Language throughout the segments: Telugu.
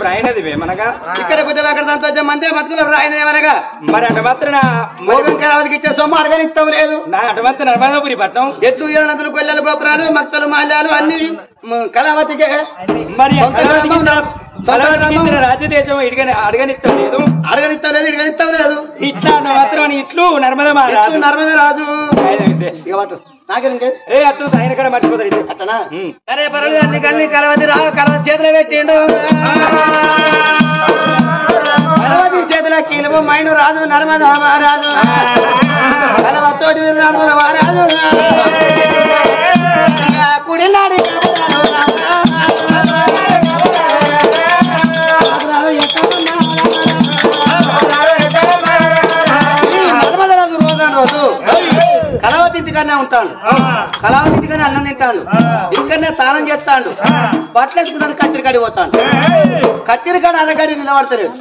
రాయనది వేమనగా ఇక్కడ కొంచెం అక్కడ సంతోషం మందే మతుకులు రాయనదేమనగా మరి అటు మాత్రం మోగం కలవదికి ఇచ్చే సొమ్ము అడగనిస్తాం లేదు. నా అటు మాత్రం నర్మదాపురి పట్నం ఎత్తు ఏళ్ళందులు గొల్లెలు గోపురాలు మక్తలు మాల్యాలు అన్ని కళావతికే. మరి రాజ్యదేశం అడగనిస్తాం లేదు ఇడగనిస్తాం లేదు. ఇట్లా మాత్రం ఇట్లు నర్మదా నర్మద రాజు రే అత్తు ఆయన కూడా మర్చిపోతాడు అట్టనా. అరే పర్వాలేదు అన్ని కల్లి కలవతి కలవతి చేతిలో పెట్టిండు. కలవతి చేతిలో కీలము మైను రాజు నర్మద మహారాజు కలవతోటి నర్మద మహారాజు కుడినాడు నర్మదరాజు రోజు కళావతింటికన్నా ఉంటాడు. కళావతింటికన్నా అన్నం తింటాడు. ఇక్కడనే స్నానం చేస్తాడు. బట్టలు వేసుకుంటాడు. కత్తిరికాడి పోతాడు. కత్తిరికాడ అరగడి నిలబడతలేదు.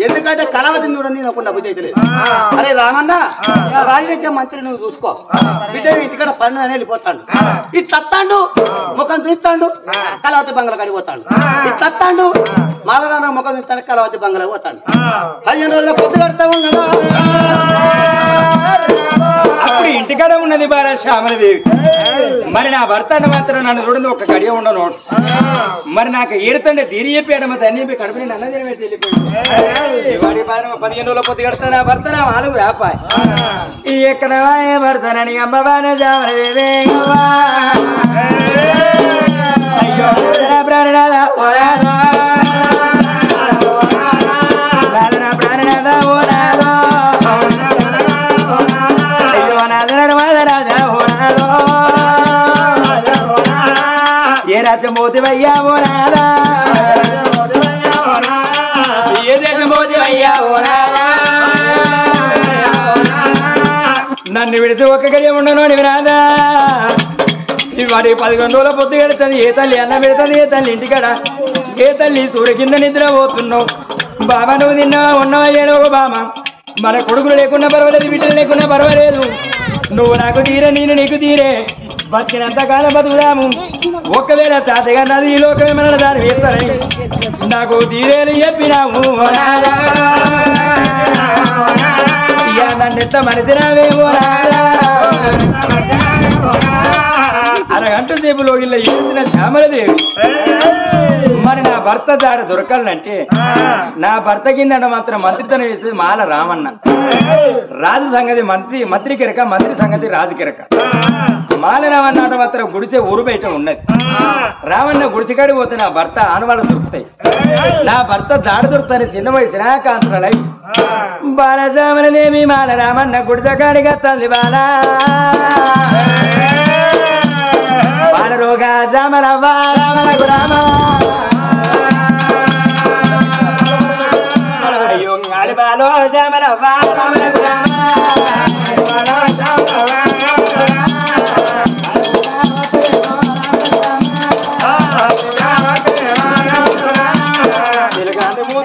ఎందుకంటే కళావతిని చూడండి నేను బుద్ధి అయితే లేదు. అరే రామన్న రాజకీయ మంత్రి నువ్వు చూసుకో బిడ్డ ఇంటికాడ పన్ను అని వెళ్ళిపోతాడు. ఇది తత్తాడు ముఖం చూస్తాడు. కళావతి బంగ్లా కాడికి పోతాడు. ఇది తత్తాడు మాలరాన ముఖం చూస్తాడు. కళావతి బంగ్లా పోతాడు. 15 రోజుల పొద్దు కడతా ఉన్నదా అప్పుడు ఇంటికాడ ఉన్నది బారా శ్యామలదేవి. మరి నా భర్త మాత్రం నన్ను చూడండి ఒక గడియ ఉండను. మరి నాకు ఏడుతండే తీరి చెప్పాడు మా తన్ని కడుపుని నన్న తినబెట్టి వెళ్ళిపోయాడు. 15 రోజుల పొద్దు కడతా నా భర్త నా వాళ్ళు వ్యాపాయ ఎక్కడ భర్తనని అమ్మవాన జామలదేవి అయ్యో ప్రాణనాథ ప్రాణనాథ ఓనాథ ఏ రాజ్యం పోతివయ్యా ఓ నాదా ఏ దేశం పోతివయ్యా ఓ నాదా నన్ను విడితే ఒక్క గడియ ఉండను అని రాదా. వాడి 11 రోజుల పొద్దు గడుతుంది. ఏ తల్లి అన్న పెడుతుంది. ఏ తల్లి ఇంటికాడ ఏ తల్లి సూర్య కింద నిద్ర పోతున్నావు. బాబా నువ్వు తిన్నావా ఉన్నావా ఏడో ఒక బామ. మన కొడుకులు లేకున్నా పర్వాలేదు. బిడ్డలు లేకున్నా పర్వాలేదు. నువ్వు నాకు తీరే నేను నీకు తీరే బతికినంత కాలం బతుకుదాము. ఒకవేళ తాతగా నది ఈ లోకమే మన దాన్ని వేస్తారని నాకు తీరేలు చెప్పినాము. ఇక నన్ను ఎట్లా మనిషినావేమో అరగంట సేపు లోగిల్లో ఏడిచిన శ్యామలదేవి. మరి నా భర్త దాడ దొరకాలంటే నా భర్త కింద మాత్రం మంత్రితనం వేసేది మాల రామన్న. రాజు సంగతి మంత్రి కిరక, మంత్రి సంగతి రాజు కిరక. మాల రామన్న మాత్రం గుడిసే ఊరు బయట ఉన్నది. రామన్న గుడిసెకాడి పోతే నా భర్త ఆనవాళ్ళు దొరుకుతాయి. నా భర్త దాడ దొరుకుతాయి. చిన్న వయసు కాంతలై బాలజామలదేవి మాల రామన్న గుడిసెకాడిగా తల్లి బాలా బాలరోగా జామలవ్వ రామలకు రామ బాలో జామలవ్వ రామలకు రామ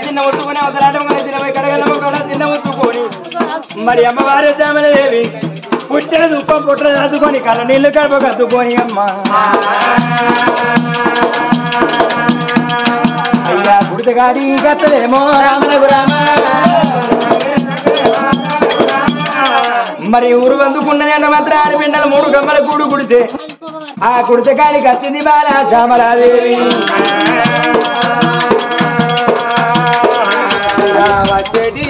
చిన్న ఒత్తుకుని అవసరాటం చిన్న ఒత్తుకొని మరి అమ్మవారి జామలదేవి పుట్టిన దుప్పం పుట్ట చదువుకొని కళ్ళ నీళ్లు కడప కద్దుకొని అమ్మ అయ్యా గుడితగాడి గత్తలేమో రామలకు రామ. మరి ఊరు అందుకున్నది అన్న మాత్రం ఆడపిల్లలు 3 గమ్మల గూడు గుడితే ఆ గుడితగాడికి వచ్చింది బాల శ్యామలాదేవి. వచ్చేటి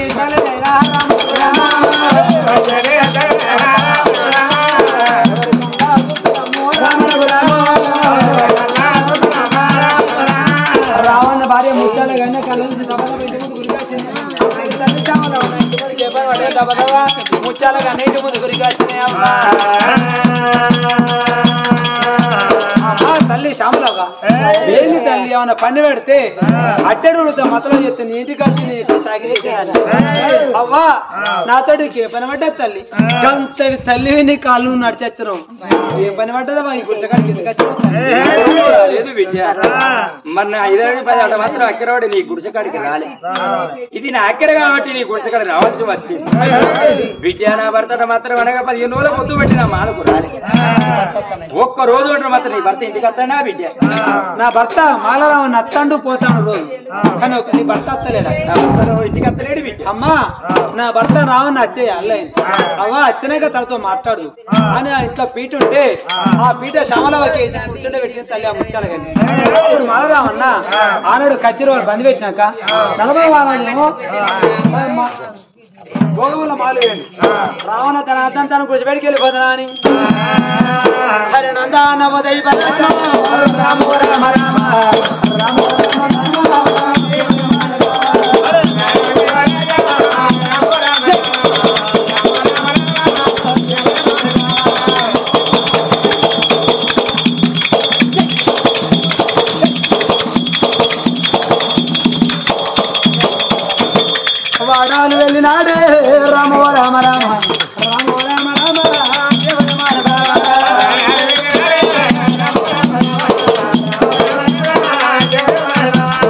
రావణ భార్య ముత్యాల గంట కళ్ళు ముత్యాల గంట ముందు గురికి వచ్చినాయమ్మా. తల్లి శ్యామలవ్వ ఏంది తల్లి ఏమన్నా పని పెడితే అట్టెడు మతలో చెప్తే నీ ఇంటికి వచ్చి అవ్వా నాతోడికి ఏ పని పడ్డది తల్లి గంతవి తల్లివి నీ కాళ్ళు నడిచేస్తున్నావు. ఏ పని పడ్డదా ఈ గుడిసెకాడికి ఎందుకు లేదు విద్య. మరి నా 5 మాత్రం అక్కడవాడు నీ గుడిసెకాడికి రాలే. ఇది నా అక్కడ కాబట్టి నీ గుడిసెకాడ రావాల్సి వచ్చింది విద్య. నా భర్త మాత్రం అనగా 15 రోజుల పొద్దు పెట్టి నా మాలకు రాలే. ఒక్క రోజు మాత్రం నీ భర్త ఇంటికి వస్తాడా బిడ్డ? నా భర్త మాలరావు అత్తాండు పోతాడు రోజు, కానీ నీ భర్త వస్తలేడా? నా భర్త ఇంటికి వస్తలేడు బిడ్డ. అమ్మా నా భర్త రావని వచ్చేయి అల్లయింది అవ్వ వచ్చినాక తనతో మాట్లాడు అని ఇంట్లో పీట ఉంటే ఆ పీట శ్యామలవకి వేసి కూర్చుంటే పెట్టిన తల్లి ఆ ముచ్చాల కానీ ఇప్పుడు మాలరావన్న ఆనాడు కచ్చిరి బంద్ పెట్టినాక 40 వాళ్ళేమో గోగుల మాలు వేయండి రావణ తన అర్థం తను కూర్చోబెడికి వెళ్ళిపోతున్నా అని హరి నందా నవోదయ వాడాలు వెళ్ళినాడే రామ రామ రామ రామ రామ రామ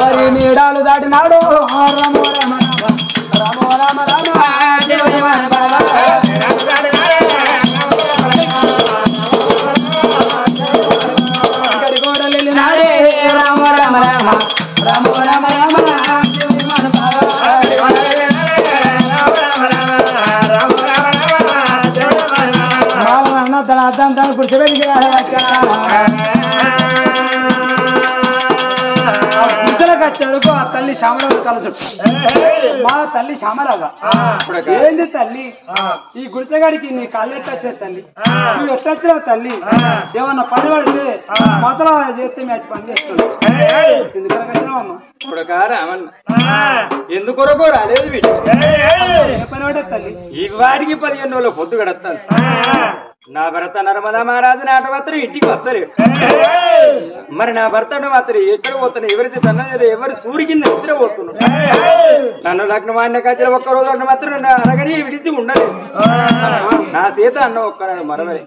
మరి మేడాలు దాటినాడు రామ రామ రామ రామ రామ ఇక్కడి గోడలు వెళ్ళినాడే రామ రామ రామ రామ రామ రామ తన అర్థం తను కూర్చోబెట్టి గుర్తులకు వచ్చేందుకు ఆ తల్లి శ్యామరావు కలసు మా తల్లి శ్యామరాగా ఏంది తల్లి ఈ గుడిసెగాడికి నీ కాళ్ళెట్టొచ్చే తల్లి నువ్వు ఎట్టొచ్చినావు తల్లి ఏమన్నా పని పడితే మొదలు చేస్తే మ్యాచ్ పని చేస్తుంది ఎందుకనకు వచ్చినావమ్మా ఇప్పుడు రామన్న ఎందుకొరకో రాలేదు బిడ్డ. ఏ పని పడే తల్లి ఈ వాడికి 15 రోజుల పొద్దు గడతాను. నా భర్త నర్మదా మహారాజు నాట మాత్రం ఇంటికి వస్తారు. మరి నా భర్త మాత్రం ఎక్కడ పోతాను? ఎవరి తన ఎవరు సూరి కింద నిద్ర పోతున్నాడు. నన్ను లగ్నమాన్య కాచిన ఒక్కరోజు అన్న మాత్రం నన్ను అనగని విడిచి ఉండలేదు. నా చేత అన్న ఒక్కనాడు మరవలే.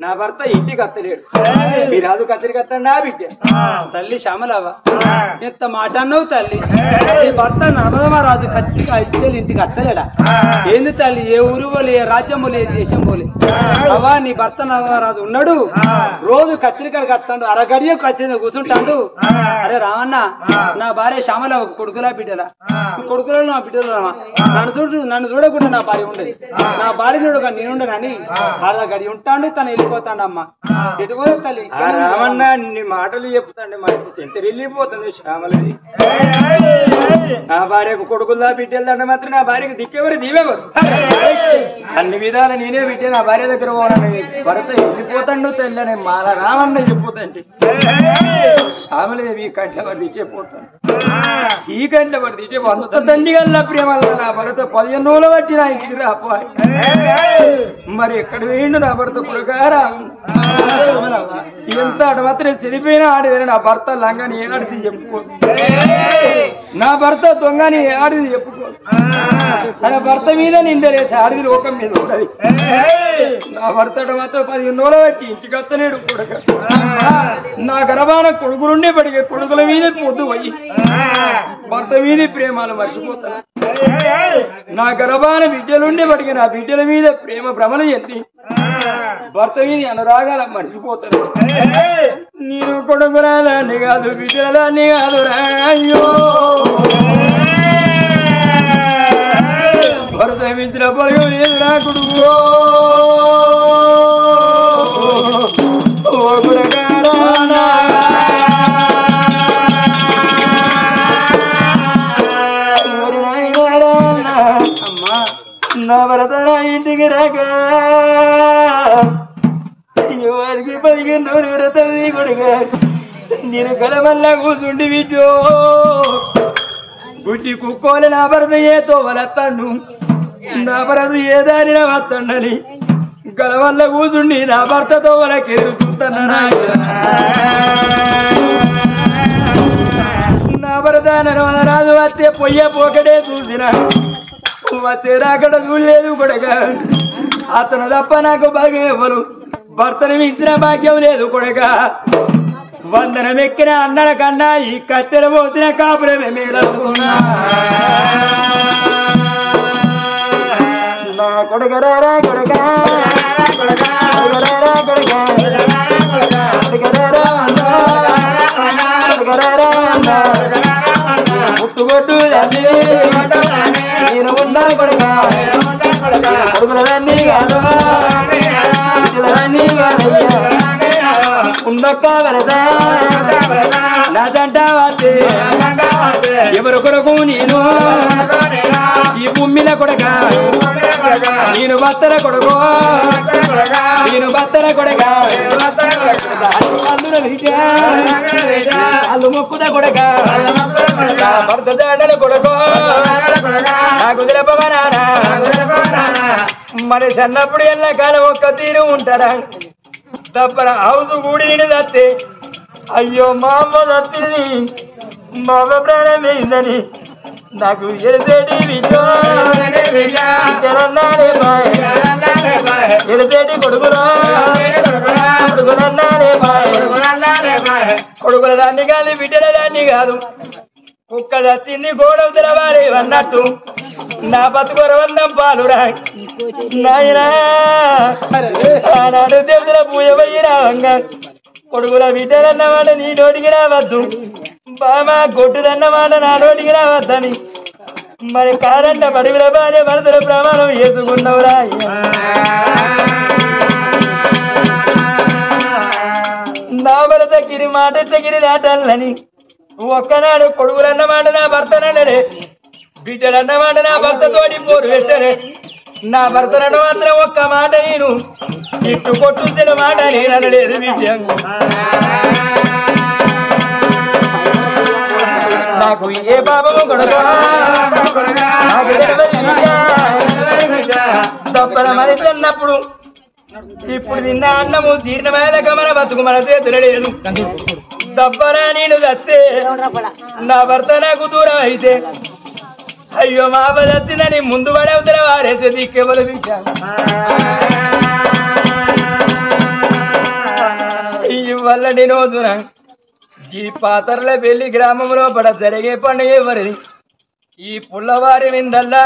నా భర్త ఇంటికి వస్తలేడు. మీ రాజు కచ్చరికి వస్తాడు నా బిడ్డ. తల్లి శ్యామలవ్వ ఎంత మాట అన్నావు తల్లి. నీ భర్త నర్మదమహారాజు కచ్చిగా ఇచ్చేది ఇంటికి అత్తలేడా? ఏంది తల్లి ఏ ఊరు పోలే ఏ రాజ్యం పోలే ఏ దేశం పోలే అవా నీ భర్త నర్మదమహారాజు ఉన్నాడు. రోజు కత్తిరికాడికి వస్తాడు, అరగడియ కచ్చి కూర్చుంటాడు. అరే రావన్న నా భార్య శ్యామలవ్వ కొడుకులా బిడ్డలా కొడుకులో నా బిడ్డలు నన్ను చూడకుండా నా భార్య ఉండేది. నా భార్య చూడక నేనుండనని వాళ్ళ గడి ఉంటాడు తను వెళ్ళిపోతాడు. అమ్మ ఎటుకో తల్లి రామన్న నీ మాటలు చెప్తాండి మనిషి ఎంత వెళ్ళిపోతుంది శ్యామలది. నా భార్యకు కొడుకుల్లా బిడ్డలదండ మాత్రం నా భార్యకు దిక్కెవరు దీవెవరు? అన్ని విధాలు నేనే బిడ్డ నా భార్య దగ్గర పోవాలని భర్త వెళ్ళిపోతాడు తెల్లని మాల రామన్న చెప్పిపోతాండి. శ్యామలదేవి ఈ కంట పడి దిచ్చేపోతాను. ఈ కంట పడి దిచ్చే వంద తండ్రి గల్లా ప్రేమ నా భర్త 15 రోజులు బట్టి నా ఇంటికి రాపోయి. మరి ఎక్కడ వేయండు నా భర్త పురగారా? ఎంత ఆడ మాత్రం చనిపోయినా ఆడేదని నా భర్త లంగాని ఏ ఆడిది చెప్పుకో. నా భర్త దొంగని ఏ ఆడిది చెప్పుకో. తన భర్త మీద నిందలేసి ఆడిది లోకం మీద ఉంటది. నా భర్త మాత్రం 15 రోజులు బట్టి ఇంటికి వస్తలేడు కొడుక. నా గర్భాన కొడుకులుండే పడిగే కొడుకుల మీద పొద్దు పోయి భర్త మీద ప్రేమలు మర్చిపోతాను. నా గర్భాన బిడ్డలుండే పడిగే నా బిడ్డల మీద ప్రేమ భ్రమలు ఎత్తి భర్త మీద అనురాగాల మర్చిపోతాను. నేను కొడుకురాలని కాదు బిడ్డలని కాదు రాయ్యో. భర్త మించిన పొరుగు లేదు నా కొడుకు. నా భర్త నా ఇంటికి రాక వారికి 15 రోజులు విడతది కొడుక. నేను కలమల్లా కూర్చుండి విడ్డో గుడ్డి కుక్కోలు నా భర్త ఏతో వలత్తాడు. నా భర్త ఏ దారిన వస్తాడని కలమల్ల కూర్చుండి నా భర్తతో వాళ్ళకెరు చూస్తాను. నా భర్త నర్మదరాజు వచ్చే పొయ్యే పోకడే చూసిన వచ్చే రాకడ చూడలేదు కొడక. అతను తప్ప నాకు భాగ్యం ఎవరు? భర్తను మించిన భాగ్యం లేదు కొడక. వందనం ఎక్కిన అన్నల కన్నా ఈ కట్టెలు పోసిన కాపురమే మేలనుకున్నా. నా కొడుక రారా కొడుక కొడుక కొడుక ముట్టుగొట్టు నేను ఉన్నా కొడుక కొడుకులన్నీ కాదు ఉండొక్క వరదా నా జంట వాతే ఎవరు కొరకు నేను ఈ భూమిల కొడక నేను బత్తర కొడుకో నేను బత్తర కొడక అల్లు మొక్కుద కొడక భర్త దాడల కొడుకో నాకు దిలపవనానా మరి చిన్నప్పుడు ఎల్లకాలం ఒక్క తీరు ఉంటారా తప్పన హౌస్ కూడి నేను దత్తే అయ్యో మా అమ్మ దత్తిని మా అమ్మ ప్రాణం వేయిందని నాకు ఎడసేటి విజో ఎడసేటి కొడుకులో కొడుకులన్నారే కొడుకుల దాన్ని కాదు బిడ్డల దాన్ని కాదు కుక్క దచ్చింది గోడవు తెరవాలి అన్నట్టు నా బతుకొరవందం పాలురా నాయనా ఆనాడు దేవుల పూజ పోయి రావంగా కొడుకుల బిడ్డలన్నమాట నీ నోటికి రావద్దు బామా గొడ్డుదన్నమాట నా నోటికి రావద్దని మరి కారంట పడుగుల భార్య భరతుల ప్రమాణం వేసుకున్నవురా నా భరత గిరి మాటగిరి దాటాలని ఒక్కనాడు కొడుకులన్నమాట నా భర్తనడే బిడ్డలన్నమాట నా భర్తతోటి పోరు పెట్టనే నా భర్తనడు మాత్రం ఒక్క మాట నేను ఇట్టు కొట్టుసిన మాట నేను అనలేదు బిడ్డ నాకు ఏ పాపము కొడుకో తప్పన మనిషి అన్నప్పుడు ఇప్పుడు తిన్న అన్నము జీర్ణమైన గమన బతుకు మన చేతులు లేదు దప్పనా నేను దత్తే నా భర్త నాకు దూరం అయితే అయ్యో మా బతిందని ముందు పడవుతున్న వారేసే దిక్కెవలు వల్ల నేను వద్దునా ఈ పాతర్ల పెళ్లి గ్రామంలో పడ జరిగే పండుగ ఎవరిది ఈ పుల్లవారి నిందల్లా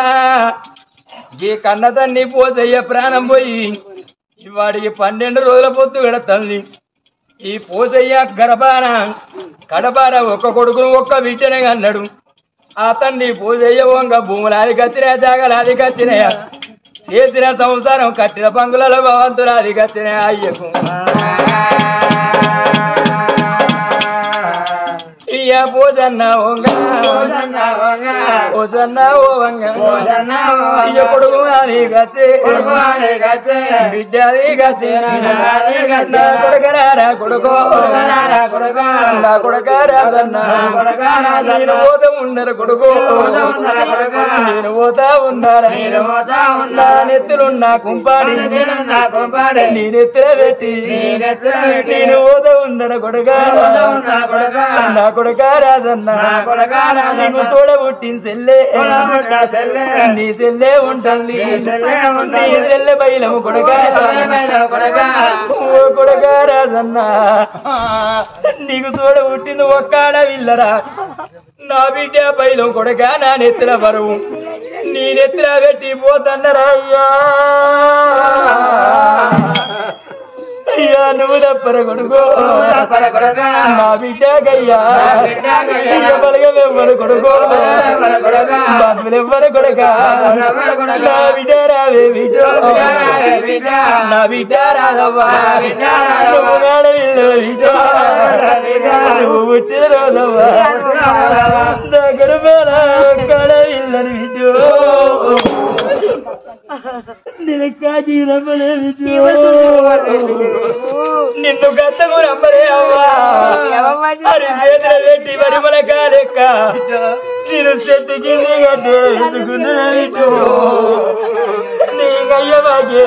ఈ కన్నతన్ని పోసయ్య ప్రాణం పోయి వాడికి 12 రోజుల పొత్తు గడుతుంది ఈ పోసయ్య గర్భాన కడపార ఒక్క కొడుకును ఒక్క బిడ్డనే అన్నాడు ఆ తండ్రి పోసయ్య వంగ భూములాది కత్తిన జాగలాది కత్తినయ చేసిన సంసారం కట్టిన పంగులలో భవంతులాది కత్తిన అయ్యకు పోజన్న ఓజన్న ఓ వంగ అయ్య కొడుకు అది గచ్చే బిడ్డది గచ్చే నా కొడుకరారా కొడుకో నా కొడుకరాజన్న నేను పోతా ఉండరు కొడుకు నేను పోతా ఉన్నారా నా నెత్తులున్న కుంపాడి నీ నెత్తిన పెట్టి నేను పోతా ఉండరు కొడుక నా కొడుక రాజన్న నీకు తోడ పుట్టిన సెల్లే నీ సెల్లే ఉంటుంది నీ సెల్లె బయలము కొడుక ఓ కొడుక రాజన్న నీకు తోడ పుట్టింది ఒక్కడ విల్లరా నా బిడ్డ బయలు కొడుక నా నెత్తిన బరువు నీ నెత్తిన పెట్టి పోతన్నరా అయ్యా అయ్యా నువ్వు తప్పర కొడుకు మా బిడ్డకయ్యా బలగమెవ్వరు కొడుకు బాధులెవ్వరు కొడుక నా బిడ్డ రావే బిడ్డ నా బిడ్డ రాదవ్వా నువ్వు మేడవిల్లు బిడ్డ నువ్వు పుట్టిన రోజవ్వా నా గర్భాల కడవిల్లని బిడ్డ నిలకాజీ రమ్మలే నిన్ను గత్తకు రమ్మలే అవ్వా అరి చేతుల పెట్టి పరిమళ కాలెక్క నేను చెట్టు కింది గడ్డే వేసుకున్నా నీకయ్య బాగే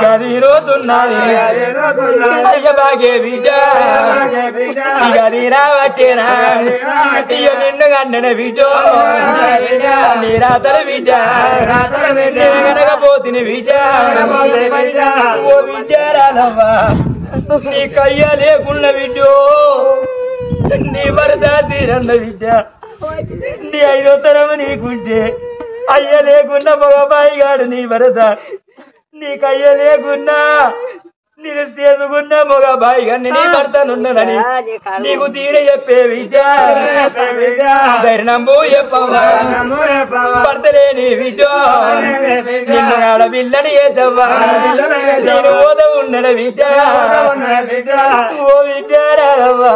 గది రోజున్నది అయ్య బాగే బిడ్డ గది రావట్టేనా ఇయ్య నిన్ను గండన బిడ్డ నీ రాతల బిడ్డ గనకపోతిని బిడ్డ ఓ బిడ్డ రాదవ్వా నీ కయ్య లేకున్న బిడ్డో నీ వరద తీరన్న బిడ్డ నీ 5వ తరం నీకుంటే అయ్య లేకున్న మగబాయి గాడు నీ వరద నీకయ్య లేకున్నా నేను చేసుకున్న మొగ బాయిగా నీ భర్తనున్నదని నీకు తీర చెప్పే విద్య ధైర్యంబు చెప్పవా భర్తలేని విద్య నిన్ను ఆడపిల్లని వేసవ్వా నేను ఓద ఉన్నద విద్య ఓ విద్య రాదవ్వా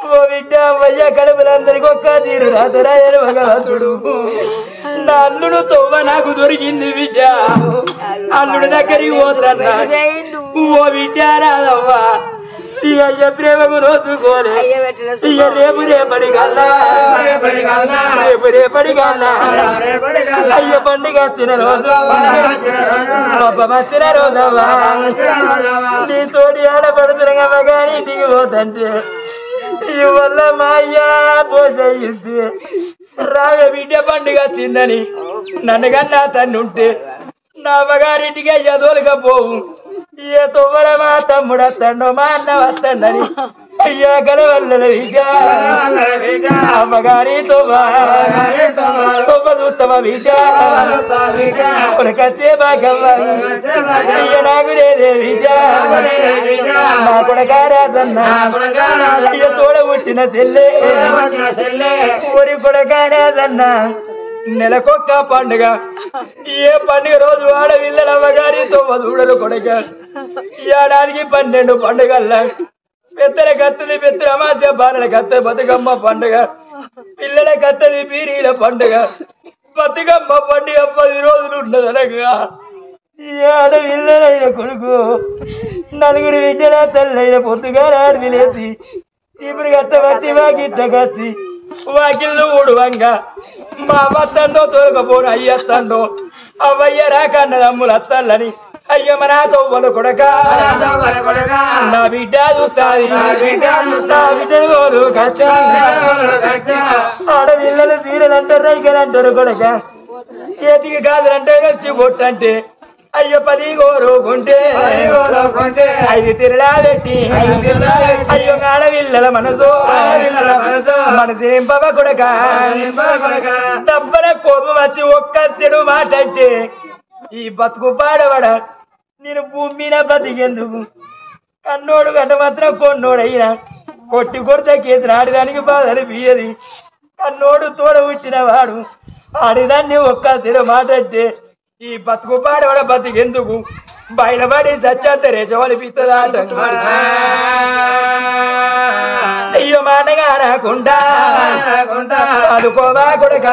ఓ విద్య అయ్య కడుపులందరికి ఒక్క తీరు రాతరాయలు భగవంతుడు నా అల్లుడు తోవ నాకు దొరికింది విద్య అల్లుడు దగ్గరికి పోతన్నా ఓ విద్య రాదవ్వా ఇక అయ్య ప్రేమకు రోజుకోలే ఇక రేపటి కల్లా అయ్య పండుగ వచ్చిన రోజు వచ్చిన రోజవ్వా నీ తోటి ఆడపడుతున్నా కానీ ఇంటికి పోతంటే ఇవల్ల మా అయ్యా పోషయిస్తే రాగ బిడ్డ పండుగ వచ్చిందని నన్నగన్నా తన్ను ఉంటే నా అమ్మగారింటికి అయ్యా తోలుకపోవు ఏ తొవ్వర మా తమ్ముడు వస్తాడో మా అన్న వస్తాడని అయ్యా కలవల్ల విద్య అమ్మగారి తొవ్వ చూస్తామ విద్య కొడుకొచ్చే బాగవ్వ అయ్య నాకు లేదే విద్య నా కొడకారాజన్న అయ్య తోడ పుట్టిన చెల్లె ఊరి కొడకారాజన్న నెలకొక్క పండుగ ఏ పండుగ రోజు ఆడపిల్లల అమ్మగారి తొవ్వ చూడరు కొడక ఏడాదికి 12 పండుగల్లా పెద్దల కత్తది పెద్దల అమాస్య బాలల కత్త బతుకమ్మ పండుగ పిల్లల కత్తది పీరీల పండుగ బతుకమ్మ పండుగ 10 రోజులు ఉండదనగా ఈ ఆడపిల్లలైన కొడుకు నలుగురి విద్యల తల్లైన పొద్దుగా ఆడిది లేచి చీపురు కట్ట బట్టి వాకిట్ట కచ్చి వాకిళ్ళు ఊడువంగా మా అమ్మత్తండో తోలుకపోను అయ్యత్తండో అవయ్య రాకన్నదమ్ములు అత్తల్లని అయ్యమ్మ నా తొవ్వలు కొడక నా బిడ్డ చూస్తాది నా బిడ్డను తోలు కచ్చా ఆడపిల్లలు సీరలంటారు రైకలంటారు కొడక చేతికి కాదులంటే కష్టి పొట్టంటే అయ్యో 10 గోరుకుంటే 5 తిరలా పెట్టి అయ్యో ఆడపిల్లల మనసు నింపవ కొడక డబ్బల కోపం వచ్చి ఒక్క చెడు మాట అంటే ఈ బతుకు పాడవడ నేను భూమి మీద బతికేందుకు కన్నోడు గంట మాత్రం కొన్నోడైనా కొట్టి కొడితే కేసు ఆడిదానికి బాధలు బియ్యది కన్నోడు తోడ వచ్చిన వాడు ఆడిదాన్ని ఒక్క చెడు మాట అంటే ఈ బతుకు పాడవడ బతికెందుకు బయటపడి సచ్చాతరే చవలిపిస్తుందా అయ్యో మాటగా రాకుండా అనుకోవా కొడక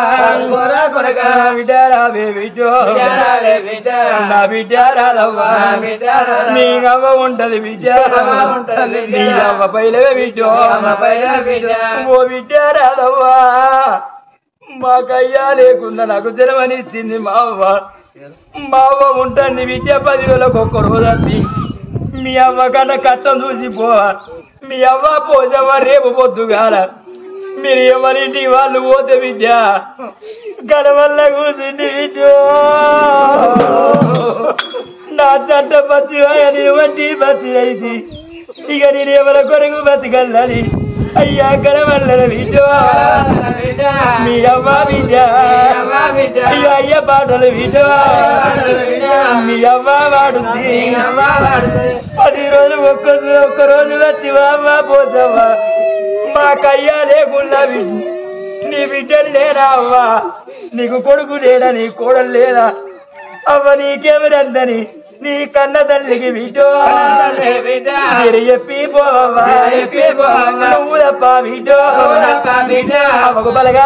బిడ్డారావే బిడ్డో నా బిడ్డ రాదవ్వా నీ అవ్వ ఉంటది బిడ్డ నీ అవ్వ పైలవే బిడ్డో ఓ బిడ్డ రాదవ్వా మాకయ్యా లేకుండా నాకు జన్మని ఇచ్చింది మా అవ్వ ఉంటుంది విద్య 10 రోజులకు ఒక్క రోజు వచ్చి మీ అవ్వ కన్నా కట్టం చూసి పోవా మీ అవ్వ పోసవ్వ రేపు పొద్దుగాల మీరు ఎవరింటి వాళ్ళు పోతే విద్య గలవల్ల కూర్చుండి విద్య నా చట్ట పచ్చి నీ వంటి పచ్చి అయితే ఇక నేను ఎవరి కొరకు బతికల్లని అయ్యా గలవల్ల విద్య మీ అవ్వ విద్య అయ్యో అయ్య పాటలు విద్య మీ అవ్వ వాడుద్ది 10 రోజులు ఒక్క రోజు వచ్చి అవ్వ పోసవ్వ మాకయ్యా లేకుండా నీ బిడ్డలు లేరా అవ్వ నీకు కొడుకు లేడా నీ కోడలు లేదా అవ్వ నీకెవరందని నీ కన్న తల్లికి బిడ్డో మీరు చెప్పి పోవా నువ్వు తప్ప బిడ్డో అమ్మకు బలగా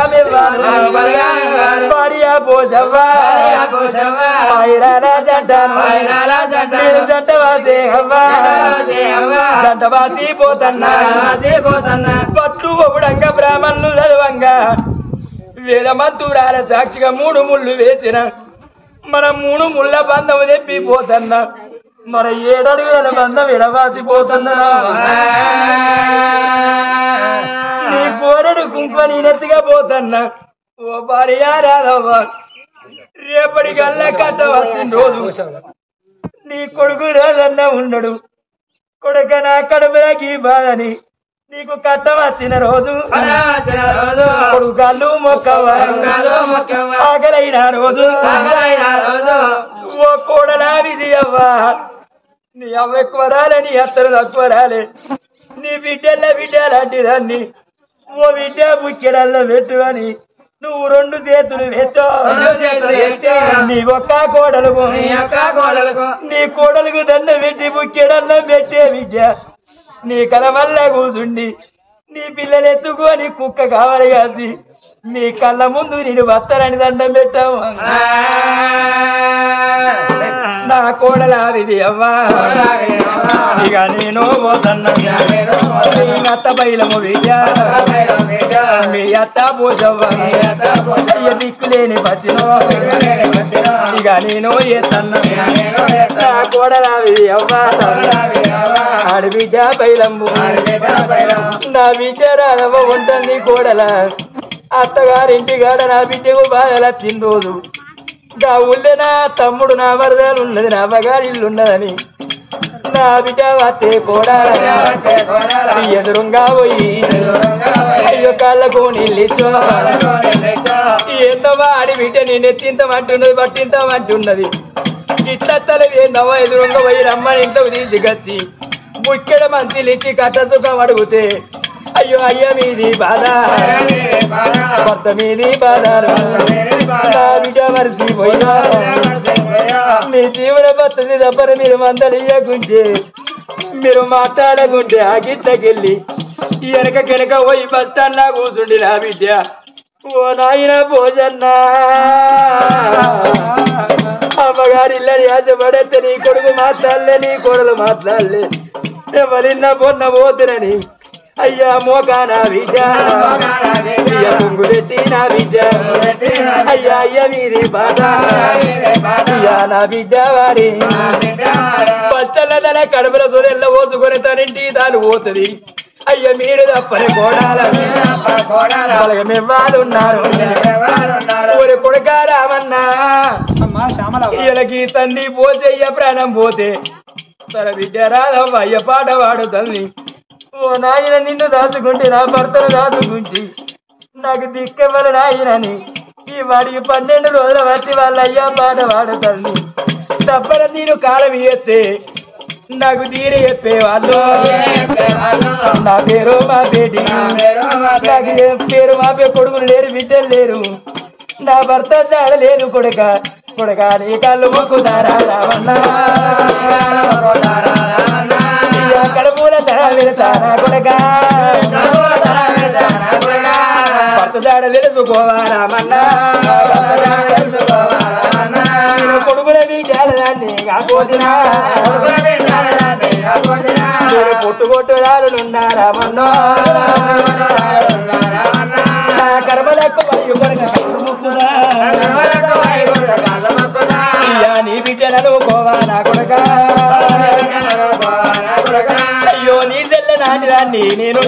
భార్య పోసవ్వా జంట వాసే అవ్వా జంట వాసి పోతన్నా పట్టు ఒకడంగా బ్రాహ్మణులు చదవంగా వేదమంతురాల సాక్షిగా 3 ముళ్ళు వేసిన మన 3 ముళ్ళ బంధం తెప్పిపోతున్నా మన 7 అడుగుల బంధం విడవాసిపోతున్నా నీ కోరడు కుంకుమ నేనెత్తిగా పోతున్నా ఓ భార్య రాదవ్వ రేపటికల్లా కట్ట వచ్చిన రోజు నీ కొడుకు రాదన్నా ఉండడు కొడుక నా కడుపులకి బాధని నీకు కట్ట వచ్చిన రోజు కొడుకాళ్ళు మొక్కవా ఆకలైన రోజు ఓ కోడలా విజయవ్వా నీ అవ్వ ఎక్కువ రాలే, నీ అత్తరు తక్కువ రాలే, నీ బిడ్డ లాంటి దాన్ని ఓ బిడ్డ బుక్కెడల్లో పెట్టు అని నువ్వు 2 చేతులు పెట్టు. నీ ఒక్క కోడలకు నీ కోడలకు దండ పెట్టి బుక్కెడల్లో పెట్టే విద్య నీ కల వల్ల కూర్చుండి నీ పిల్లలు ఎత్తుకొని కుక్క కావాలి కాసి నీ కళ్ళ ముందు నేను వస్తారని దండం పెట్టావు. నా కోడల విజయవ్వా ఇక నేను పోతన్నా మీ అత్త బయలము విజయ మీ అత్త పూజవ్వ దిక్కులేని పచ్చినో ఇక నేను ఎత్తన్నా నా కోడల విజయవ్వా ఆడి బిడ్డ బయలంబు నా బిడ్డ రాధవ ఉంటుంది కోడల అత్తగారింటి గాడ నా బిడ్డకు బాధలా తిందోదు నా ఊళ్ళో నా తమ్ముడు నా వరదాలు ఉన్నది నా బగారి ఇల్లు ఉన్నదని నా బిడ్డ వస్తే కూడా ఎదురుగా పోయి అయ్యో కాళ్ళకు నీళ్ళిచ్చో ఎంత వాడి బిడ్డ నేను ఎత్తింతమంటున్నది పట్టింతమంటున్నది ఇట్లత్తలు ఏందవ్వ ఎదురుగా పోయి రమ్మని ఇంతకు తీసుకొచ్చి ముక్కెడ మంచిలు ఇచ్చి కట్ట సుఖం అడిగితే అయ్యో అయ్య మీది బాధ కొత్త మీది బాధ నా బిడ్డ మరిచిపోయినా మీ జీవన పద్ధతి తప్పని మీరు మందలియకుంటే మీరు మాట్లాడకుంటే ఆ గిట్టకెళ్ళి వెనక పోయి బస్ స్టాండ్ లా కూర్చుండి నా బిడ్డ ఓ నాయన భోజన్నా అమ్మగారి ఇళ్ళని ఆశపడేస్తే నీ కొడుకు మాట్లాడలే నీ కోడలు మాట్లాడలే ఎవరిన్న పొన్న పోతునని అయ్యా మోగా నా బిడ్డ కుంగు పెట్టి నా బిడ్డ అయ్యా అయ్య మీది బాధ అయ్యా నా బిడ్డ వారి బస్తల తన కడుపుల సూర్యల్ల పోసుకొని తనింటి తాను పోతుంది అయ్య మీరు తప్పని కోడాలున్నారు ఊరి కొడుక రామన్నా వీళ్ళకి తండ్రి పోసయ్య ప్రాణం పోతే తన బిడ్డ రాదవ్వ అయ్య పాట పాడుతుంది ఓ నాయన నిన్ను దాచుకుంటే నా భర్తను దాచుకుంటే నాకు దిక్కెవ్వల నాయనని ఈ వాడికి 12 రోజుల బట్టి వాళ్ళ అయ్యా పాట పాడుతుంది తప్పన నేను కాలం ఎత్తే నాకు తీరి చెప్పేవాళ్ళు నా పేరు మా బేటి నాకు పేరు మా కొడుకులు లేరు బిడ్డలు లేరు నా భర్త జాడలేరు కొడుక నీ కళ్ళు మొక్కుతారా రావన్నా కడుపుల తర వెళ్తానా కొడుక భర్త జాడ తెలుసుకోవా రామన్నా కొడుకుల బిడ్డలని కాపోతున్నా పొట్టు రాలున్నా రామన్నా కర్మలకు నీ బిడ్డలను కోవా నా కొడుక అయ్యో నీ తెల్ల నాటి దాన్ని నేను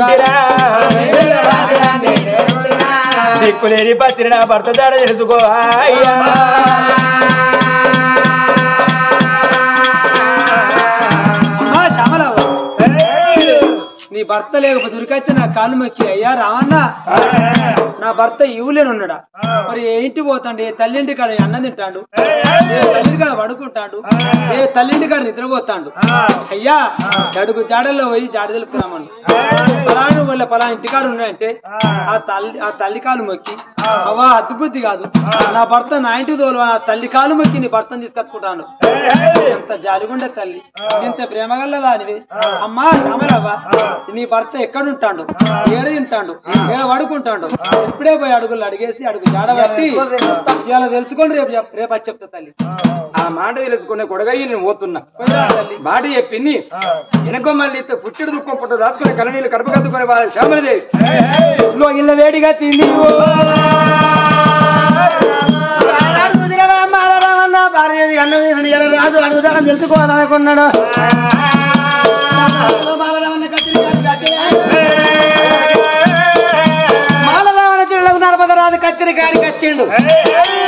దిక్కులేని పత్రి నా భర్త జాడ తెలుసుకోవా అయ్యా నీ భర్త లేకపోతే ఉరికొచ్చి నా కాళ్ళు మొక్కి అయ్యా రావన్న నా భర్త ఇవ్వలేనున్నాడా మరి ఏంటి పోతాడు ఏ తల్లింటి కాడ అన్నం తింటాడు ఏ తల్లింటి కాడ పడుకుంటాడు ఏ తల్లింటి కాడ నిద్రపోతాడు అయ్యా అడుగు జాడల్లో పోయి జాడ తెలుపుతున్నామను పలాను వాళ్ళ పలా ఇంటికాడ ఉన్నాయంటే ఆ తల్లి కాలు మొక్కి అవ్వా అద్భుతి కాదు నా భర్త నా ఇంటికి తోలు ఆ తల్లి కాలు మొక్కి నీ భర్తను తీసుకొచ్చుకుంటాను ఎంత జాలిగుండే తల్లి ఇంత ప్రేమగల్లదా అనివి అమ్మా శ్యామలవ్వ నీ భర్త ఎక్కడుంటాడు ఏడు తింటాడు ఏడు పడుకుంటాడు ఇప్పుడే పోయి అడుగులు అడిగేసి అడుగు జాడబట్టి ఇలా తెలుసుకొని రేపు అది చెప్తా తల్లి ఆ మాట తెలుసుకునే కొడగా నేను పోతున్నా మాట చెప్పింది వెనక మళ్ళీ పుట్టెడు దుఃఖం పుట్ట దాచుకునే కళ్ళనీళ్ళు కడుపు కత్తుకునే వాళ్ళ శ్యామలదేవి ఇళ్ళ వేడిగా తింది రాదు అడుగుదాడని తెలుసుకోవాలనుకున్నాడు నర్మదరాజు కచ్చరికాడికి వచ్చిండు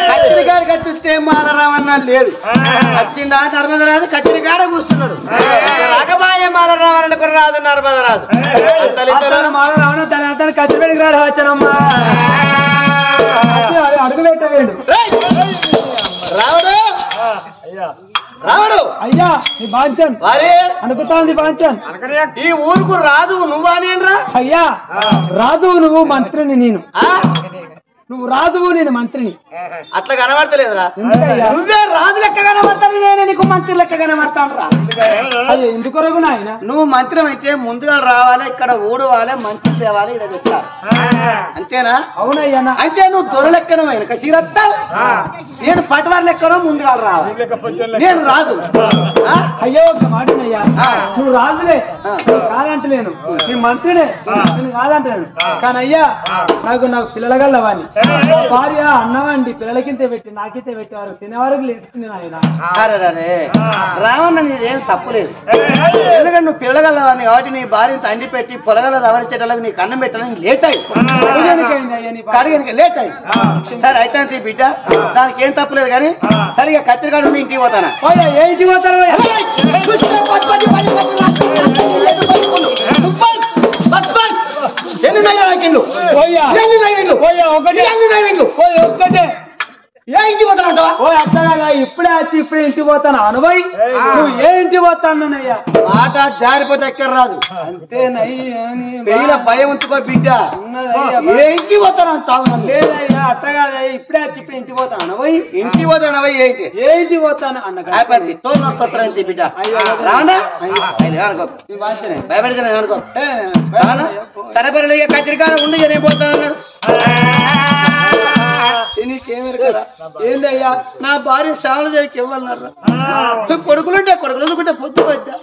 కచ్చరికాడికి వచ్చిస్తే మాలరామన్న లేదు వచ్చిందా నర్మదరాజు కచ్చరికాడ కూర్చున్నాడు రాకబాయే మాలరామన్న కూడా రాదు నర్మదరాజు మాలరామన్న తన అతను కచ్చరికాడికి రాడు వచ్చానమ్మా అడుగు పెట్టవేడు రావుడు రావడు అయ్యా నీ బాంచన్ వారే అనుకుతాంది బాంచన్ ఈ ఊరుకు రాదు నువ్వా నేనురా అయ్యా రాదు నువ్వు మంత్రిని నేను నువ్వు రాదువు నేను మంత్రిని అట్లా కనబడతలేదురా ఎందుకయ్యా నువ్వే రాజు లెక్క కనబడతాను నేను నీకు మంత్రి లెక్క కనబడతాను రా అయ్యో ఎందుకొరకు నాయన నువ్వు మంత్రం అయితే ముందుగా రావాలి ఇక్కడ ఊడవాలి మంత్రి తేవాలి ఇలా చెప్తారు అంతేనా అవునయ్యా అయితే నువ్వు దొర లెక్కన వెనక చీరత్తా నేను పటవారి లెక్కనో ముందుగా రావాలి నేను రాదు అయ్యో ఒక మాటనయ్యా నువ్వు రాజులే కాదంటలేను నీ మంత్రినే నేను కాదంటలేను కానీ అయ్యా నాకు పిల్లలగల్లవాని భార్య అన్నవండి పిల్లలకింతే పెట్టి నాకింతే పెట్టేవారు తినేవారికి లేదు ఆయన రావన్న నీదేం తప్పులేదు ఎందుకంటే నువ్వు పిల్లగలవాన్ని కాబట్టి నీ భార్యను తండ్రి పెట్టి పొలగల రవరించేటలకు నీకు అన్నం పెట్టాలని లేట్ అయ్యి లేట్ అయ్యి సరే అయితే బిడ్డ దానికి ఏం తప్పులేదు కానీ సరిగా కత్తిరికాడు నుండి ఇంటికి పోతానా ఏ ఇంటికి పోతాను ఒక్కటే ఏ ఇంటికి పోతానంటావా ఓ అర్థంగా ఇప్పుడే వచ్చి ఇప్పుడే ఇంటికి పోతాను అనుభవి నువ్వు ఏ ఇంటికి పోతానయ్యా మాట జారిపోతే ఎక్కడ రాదు పెళ్ళ భయం ఉంచుకో బిడ్డ ఏ ఇంటికి పోతాను చావు లేదయ్యా అట్టగాదయ్యా ఇప్పుడే వచ్చి ఇప్పుడు ఇంటికి పోతాను అనుభవి ఇంటికి పోతాను అవై ఏంటి ఏ ఇంటికి పోతాను అన్న తోత్రంతి బిడ్డ రావనా భయపడితే అనుకో సరే కత్తిరికాడ ఉండి నేను పోతాను అన్నాడు నీకేమరు కదా ఏందయ్యా నా భార్య శ్యామలదేవికి ఇవ్వాలన్నారా కొడుకులుంటే కొడుకులుకుంటే పొద్దు వచ్చా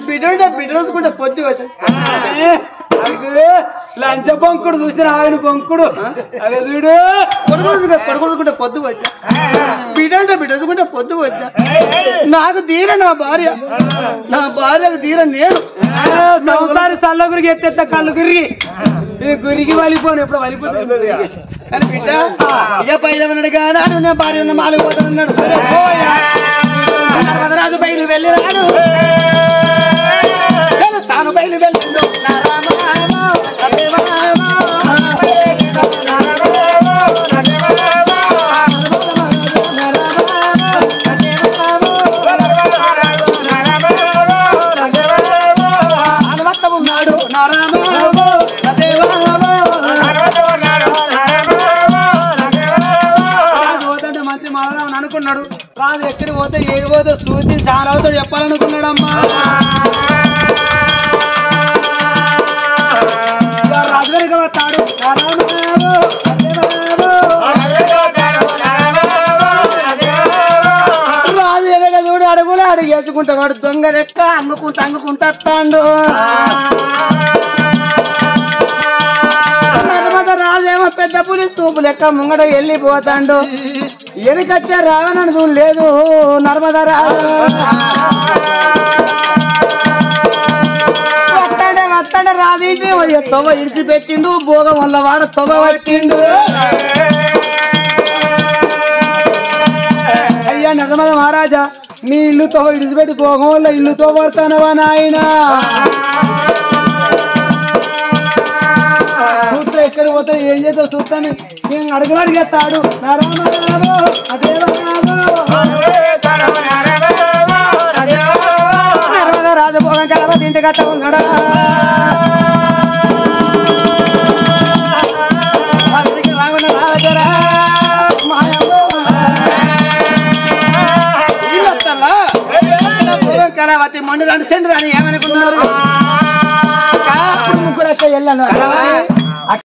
బిడ్డలుంటే బిడ్డలుకుంటే పొద్దు వచ్చా లంచ బొంకుడు చూసిన ఆయన బొంకుడు అదే చూడు కొడుకులుకుంటే పొద్దు వచ్చా బిడ్డంటే బిడ్డలుకుంటే పొద్దు వచ్చా నాకు తీర నా భార్యకు తీర నేను ఒకసారి తల్ల గురికి ఎత్తెత్త కళ్ళు గురికి గురికి వలిపోను ఎప్పుడు వలిపోతుంది కానీ బిడ్డ ఇక పైదమన్నాడు కానాడు నా భార్య ఉన్న మాలు పోతానన్నాడు రాజు బయలు వెళ్ళి రాడు తాను బయలు వెళ్ళిండు ఉన్నాడు మంత్రి మాట్లాడమని అనుకున్నాడు రాదు ఎక్కడికి పోతే ఏడు పోతే చూసి చాలా అవుతాడు చెప్పాలనుకున్నాడమ్మా రాజు వెనక వస్తాడు రాజు ఎనక చూడు అడుగులు అడుగు వేసుకుంటా వాడు దొంగ లెక్క అంగుకుంటా వస్తాడు రాజేమో పెద్ద పులి చూపు లెక్క ముంగట వెళ్ళిపోతాడు వెనకచ్చే రావణను లేదు నర్మదా రాజు వస్తాడే రాజు తొవ్వ ఇడిచిపెట్టిండు భోగం వల్ల వాడ తొవ్వ పట్టిండు అయ్యా నర్మద మహారాజా నీ ఇల్లుతో ఇడిచిపెట్టి భోగం వల్ల ఇల్లుతో పడతానవా నాయన చూస్తే ఎక్కడికి పోతే ఏం చేస్తా చూస్తాను నేను అడుగులు అడిగేస్తాడు రాజభోగం కలవ తింటి గట్ట ఉన్నాడా రావణ రాజరా కలవతి మొండు రెండు సెండు అని ఏమనుకున్నారు ముగ్గురు వెళ్ళాను